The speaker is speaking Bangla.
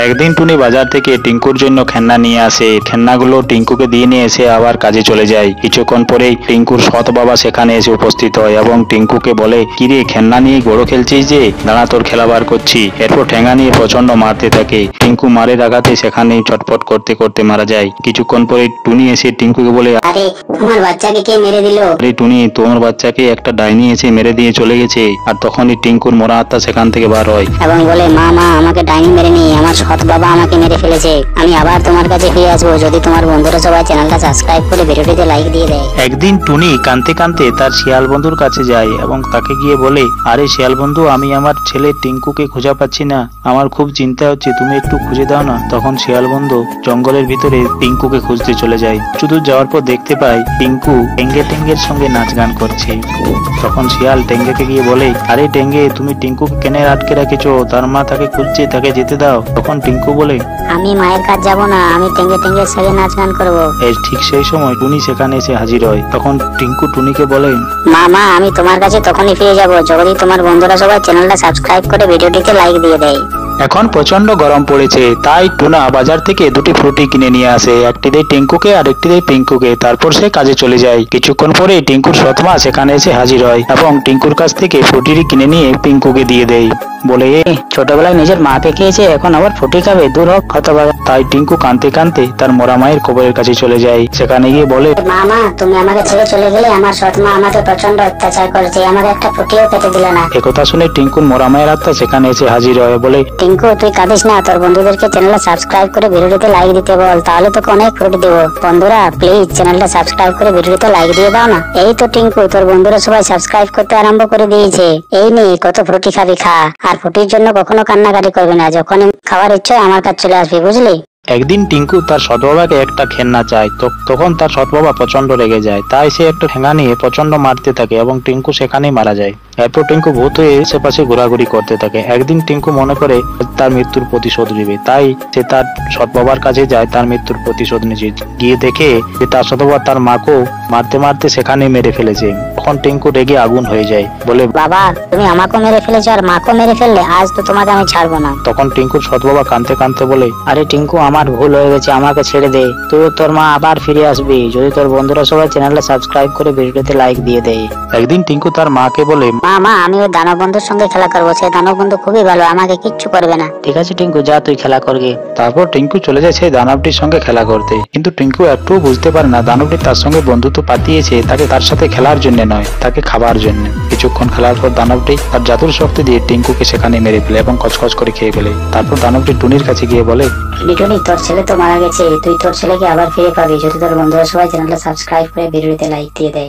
একদিন টুনি বাজার থেকে টিঙ্কুর জন্য খেলনা নিয়ে আসে। খেলনাগুলো টিঙ্কুকে দিয়ে নিয়ে এসে আবার কাজে চলে যায়। কিছুক্ষণ পরেই টিঙ্কুর সৎ বাবা সেখানে এসে উপস্থিত হয় এবং টিঙ্কুকে বলে, কিরে খেলনা নিয়ে গড়ো খেলছিস যে, দাঁড়া তোর খেলা বার করছি। এরপর ঠেঙা নিয়ে প্রচন্ড মারতে থাকে। টিঙ্কু মারের আঘাতে সেখানেই ছটফট করতে করতে মারা যায়। কিছুক্ষণ পরে টুনি এসে টিঙ্কুকে বলে, আরে তোমার বাচ্চাকে কে মেরে দিল? আরে টুনি, তোমার বাচ্চাকে একটা ডাইনি এসে মেরে দিয়ে চলে গেছে। আর তখনই টিঙ্কুর মরা আত্মা সেখান থেকে বার হয় এবং বলে, মা মা আমাকে ডাইনি মেরেনি, আমার সৎ বাবা আমাকে মেরে ফেলেছে। আমি আবার তোমার কাছে ফিরে আসবো যদি তোমার বন্ধুরা সবাই চ্যানেলটা সাবস্ক্রাইব করে ভিডিওটিতে লাইক দিয়ে দেয়। একদিন টুনি কাঁদতে কাঁদতে তার শিয়াল বন্ধুর কাছে যায় এবং তাকে গিয়ে বলে, আরে শিয়াল বন্ধু, আমি আমার ছেলে টিঙ্কুকে খুঁজে পাচ্ছি না, আমার খুব চিন্তা হচ্ছে, তুমি একটু খুঁজে দাও না। তখন শিয়াল বন্ধু জঙ্গলের ভিতরে টিঙ্কুকে খুঁজতে চলে যায়। শুধু যাওয়ার পর দেখতে পায় টিঙ্কু টেঙ্গের সঙ্গে নাচ গান করছে। তখন শিয়াল টেঙ্গেকে গিয়ে বলে, আরে টেঙ্গে, তুমি টিঙ্কুকে কেন আটকে রাখেছো? তার মা তাকে খুঁজছে, তাকে যেতে দাও। তখন টিঙ্কু বলে, আমি মায়ের কাজ যাব না, আমি টেঙ্গের সঙ্গে নাচ গান করবো। ঠিক সেই সময় টুনি সেখানে এসে হাজির হয়। তখন টিঙ্কু টুনিকে বলে, মা মা আমি তোমার কাছে তখনই ফিরে যাব যদি তোমার বন্ধুরা সবাই চ্যানেলটা সাবস্ক্রাইব করে ভিডিওটিতে লাইক দিয়ে দেয়। এখন প্রচন্ড গরম পড়েছে, তাই টুনা বাজার থেকে দুটি ফ্রুটি কিনে নিয়ে আসে। একটি দেয় টিঙ্কুকে আর একটি দেয় পিঙ্কুকে। তারপর সে কাজে চলে যায়। কিছুক্ষণ পরে টিঙ্কুর সৎমা সেখানে এসে হাজির হয় এবং টিঙ্কুর কাছ থেকে ফ্রুটিটি কিনে নিয়ে পিঙ্কুকে দিয়ে দেয়। বলে, ছোটবেলায় নিজের মাকে খেয়েছে, এখন আবার ফ্রুটি খাবে, দূর হোক হতভাগা। তাই টিঙ্কু কাঁদতে কাঁদতে তার মরা মায়ের কবরের কাছে চলে যায়। সেখানে গিয়ে বলে, মামা তুমি আমাকে ছেড়ে চলে গেলে, আমার সৎ মা আমাকে প্রচন্ড অত্যাচার করেছে, আমাকে একটা ফ্রুটিও খেতে দিল না। একথা শুনে টিঙ্কুর মরা মায়ের আত্মা সেখানে এসে হাজির হয়। বলে, টিঙ্কু তুই কাঁদিস না, তোর বন্ধুদেরকে চ্যানেলটা সাবস্ক্রাইব করে ভিডিওটিতে লাইক দিতে বল, তাহলে তোকে অনেক ফ্রুটি দেবো। বন্ধুরা প্লিজ চ্যানেলটা সাবস্ক্রাইব করে ভিডিওটিতে লাইক দিয়ে দাও না। এই তো টিঙ্কু, তোর বন্ধুরা সবাই সাবস্ক্রাইব করতে আরম্ভ করে দিয়েছে। এই নে কত ফ্রুটি খাবি, খা। আর ফ্রুটির জন্য কখনো কান্নাকাটি করবি না, যখন খাওয়ার ইচ্ছে আমার কাছে চলে আসবি, বুঝলি? একদিন টিঙ্কু তার সৎবাবাকে একটা খেলনা চায়। তখন তার সৎবাবা প্রচন্ড রেগে যায়। তাই সে একটা ঠেঙা নিয়ে প্রচন্ড মারতে থাকে এবং টিঙ্কু সেখানেই মারা যায়। এরপর টিঙ্কু ভূত হয়ে আশেপাশে ঘোরাঘুরি করতে থাকে। একদিন টিঙ্কু মনে করে তার মৃত্যুর প্রতিশোধ নেবে, তাই সে তার সৎবাবার কাছে যায় তার মৃত্যুর প্রতিশোধ নিতে। গিয়ে দেখে যে তার সৎবাবা তার মাকেও মারতে মারতে সেখানেই মেরে ফেলেছে। তখন টিঙ্কু রেগে আগুন হয়ে যায়। বলে, বাবা তুমি আমাকেও মেরে ফেলেছো আর মাকেও মেরে ফেললে, আজ তো তোমাকে আমি ছাড়বো না। তখন টিঙ্কুর সৎবাবা কাঁদতে কাঁদতে বলে, আরে টিঙ্কু, আমার ভুল হয়ে গেছে, আমাকে ছেড়ে দে। তুই তোর মা আবার ফিরে আসবি যদি তোর বন্ধুরা সবাই চ্যানেলটা সাবস্ক্রাইব করে ভিডিওতে লাইক দিয়ে দেয়। একদিন টিঙ্কু তার মাকে বলে, মা আমি ওই দানব বন্ধুর সঙ্গে খেলা করবো, সেই দানব বন্ধু খুবই ভালো, আমাকে কিচ্ছু করবে না। ঠিক আছে টিঙ্কু, যা তুই খেলা করগে। তারপর টিঙ্কু চলে যায় সেই দানবটির সঙ্গে খেলা করতে। কিন্তু টিঙ্কু একটু বুঝতে পারে না দানবটি তার সঙ্গে বন্ধুত্ব পাতিয়েছে তাকে তার সাথে খেলার জন্য নয়, তাকে খাবার জন্য। কিছুক্ষণ খেলার পর দানবটি তার জাদুর শক্তি দিয়ে টিঙ্কুকে সেখানে মেরে ফেলে এবং কচকচ করে খেয়ে ফেলে। তারপর দানবটি টুনির কাছে গিয়ে বলে, টুনি তোর ছেলে তো মারা গেছে, তুই তোর ছেলেকে আবার ফিরে পাবি যদি তোর বন্ধুরা সবাই চ্যানেলটা সাবস্ক্রাইব করে ভিডিওতে লাইক দিয়ে দেয়।